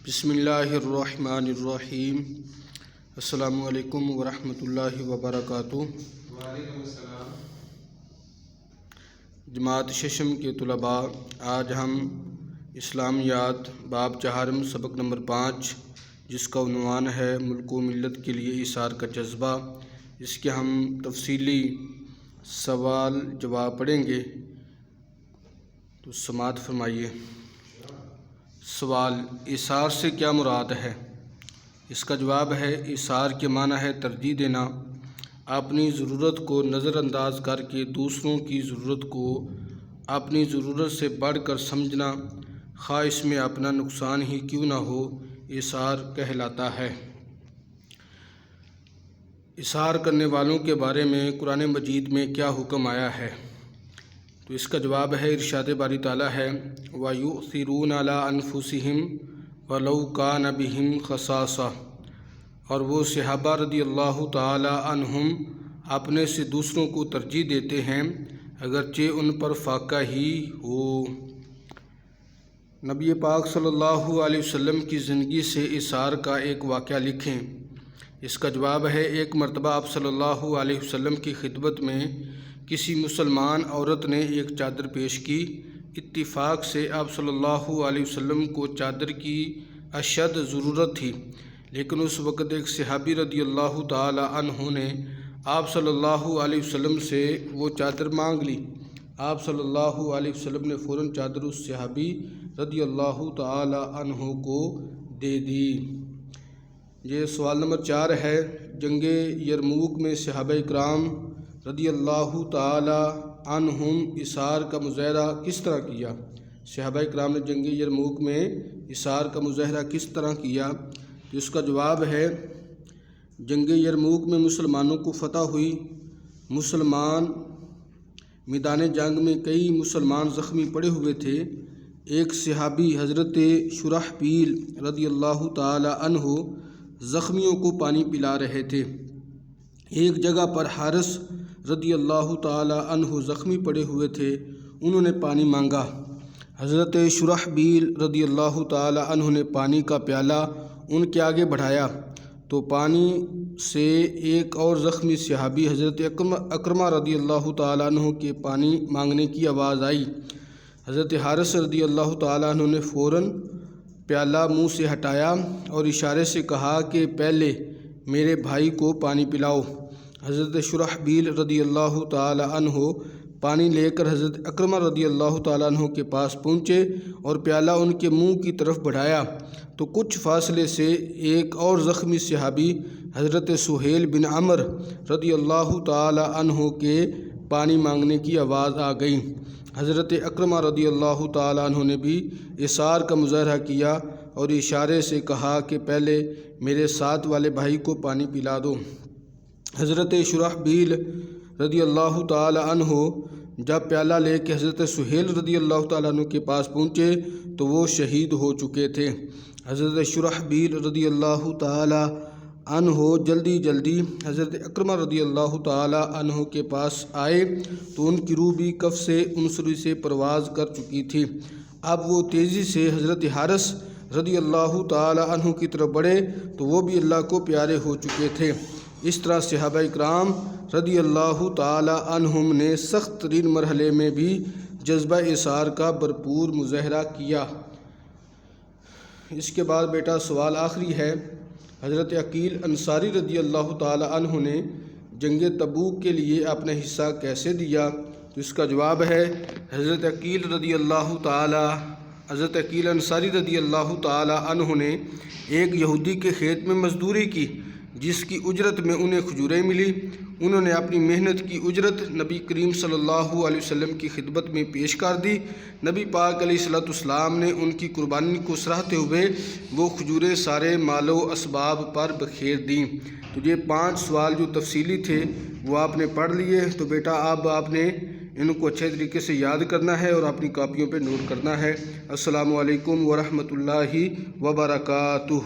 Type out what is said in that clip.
بسم اللہ الرحمن الرحیم۔ السلام علیکم ورحمۃ اللہ وبرکاتہ۔ وعلیکم السلام۔ جماعت ششم کے طلباء، آج ہم اسلامیات باب چہارم سبق نمبر 5 جس کا عنوان ہے ملک و ملت کے لیے ایثار کا جذبہ، اس کے ہم تفصیلی سوال جواب پڑھیں گے، تو سماعت فرمائیے۔ سوال: ایثار سے کیا مراد ہے؟ اس کا جواب ہے، ایثار کے معنی ہے ترجیح دینا، اپنی ضرورت کو نظر انداز کر کے دوسروں کی ضرورت کو اپنی ضرورت سے بڑھ کر سمجھنا، خواہ اس میں اپنا نقصان ہی کیوں نہ ہو، ایثار کہلاتا ہے۔ ایثار کرنے والوں کے بارے میں قرآن مجید میں کیا حکم آیا ہے؟ تو اس کا جواب ہے، ارشاد باری تعالیٰ ہے، وَيُؤْثِرُونَ عَلَىٰ أَنفُسِهِمْ وَلَوْ كَانَ بِهِمْ خَصَاصَةٌ، اور وہ صحابہ رضی اللہ تعالیٰ عنہم اپنے سے دوسروں کو ترجیح دیتے ہیں اگرچہ ان پر فاقہ ہی ہو۔ نبی پاک صلی اللہ علیہ وسلم کی زندگی سے ایثار کا ایک واقعہ لکھیں۔ اس کا جواب ہے، ایک مرتبہ آپ صلی اللہ علیہ وسلم کی خدمت میں کسی مسلمان عورت نے ایک چادر پیش کی۔ اتفاق سے آپ صلی اللہ علیہ وسلم کو چادر کی اشد ضرورت تھی، لیکن اس وقت ایک صحابی رضی اللہ تعالی عنہ نے آپ صلی اللہ علیہ وسلم سے وہ چادر مانگ لی۔ آپ صلی اللہ علیہ وسلم نے فوراً چادر اس صحابی رضی اللہ تعالی عنہ کو دے دی۔ یہ سوال نمبر 4 ہے، جنگ یرموک میں صحابہ کرام رضی اللہ تعالی عنہم ایثار کا مظاہرہ کس طرح کیا؟ صحابہ کرام نے جنگ یرموک میں ایثار کا مظاہرہ کس طرح کیا؟ تو اس کا جواب ہے، جنگ یرموک میں مسلمانوں کو فتح ہوئی۔ میدان جنگ میں کئی مسلمان زخمی پڑے ہوئے تھے۔ ایک صحابی حضرت شرحبیل رضی اللہ تعالی عنہ زخمیوں کو پانی پلا رہے تھے۔ ایک جگہ پر حارث رضی اللہ تعالی عنہ زخمی پڑے ہوئے تھے، انہوں نے پانی مانگا۔ حضرت شرحبیل رضی اللہ تعالی عنہ نے پانی کا پیالہ ان کے آگے بڑھایا تو پانی سے ایک اور زخمی صحابی حضرت اکرمہ رضی اللہ تعالی عنہ کے پانی مانگنے کی آواز آئی۔ حضرت حارث رضی اللہ تعالی عنہ نے فوراً پیالہ منہ سے ہٹایا اور اشارے سے کہا کہ پہلے میرے بھائی کو پانی پلاؤ۔ حضرت شرحبیل رضی اللہ تعالی عنہ پانی لے کر حضرت اکرمہ رضی اللہ تعالی عنہ کے پاس پہنچے اور پیالہ ان کے منہ کی طرف بڑھایا تو کچھ فاصلے سے ایک اور زخمی صحابی حضرت سہیل بن عمر رضی اللہ تعالی عنہ کے پانی مانگنے کی آواز آ گئی۔ حضرت اکرمہ رضی اللہ تعالی عنہ نے بھی ایثار کا مظاہرہ کیا اور اشارے سے کہا کہ پہلے میرے ساتھ والے بھائی کو پانی پلا دو۔ حضرت شرحبیل رضی اللہ تعالی عنہ جب پیالہ لے کے حضرت سہیل رضی اللہ تعالیٰ عنہ کے پاس پہنچے تو وہ شہید ہو چکے تھے۔ حضرت شرحبیل رضی اللہ تعالی عنہ جلدی حضرت اکرمہ رضی اللہ تعالی عنہ کے پاس آئے تو ان کی روح بھی کف سے انصری سے پرواز کر چکی تھی۔ اب وہ تیزی سے حضرت حارث رضی اللہ تعالی عنہ کی طرف بڑھے تو وہ بھی اللہ کو پیارے ہو چکے تھے۔ اس طرح صحابہ اکرام رضی اللہ تعالی عنہم نے سخت ترین مرحلے میں بھی جذبہ ایثار کا بھرپور مظاہرہ کیا۔ اس کے بعد بیٹا سوال آخری ہے، حضرت عقیل انصاری رضی اللہ تعالی عنہ نے جنگ تبوک کے لیے اپنا حصہ کیسے دیا؟ تو اس کا جواب ہے، حضرت عقیل انصاری رضی اللہ تعالی عنہ نے ایک یہودی کے کھیت میں مزدوری کی جس کی اجرت میں انہیں کھجوریں ملی۔ انہوں نے اپنی محنت کی اجرت نبی کریم صلی اللہ علیہ وسلم کی خدمت میں پیش کر دی۔ نبی پاک علیہ السلام نے ان کی قربانی کو سراہتے ہوئے وہ کھجوریں سارے مال و اسباب پر بکھیر دیں۔ تو یہ 5 سوال جو تفصیلی تھے وہ آپ نے پڑھ لیے۔ تو بیٹا اب آپ نے ان کو اچھے طریقے سے یاد کرنا ہے اور اپنی کاپیوں پہ نوٹ کرنا ہے۔ السلام علیکم ورحمۃ اللہ وبرکاتہ۔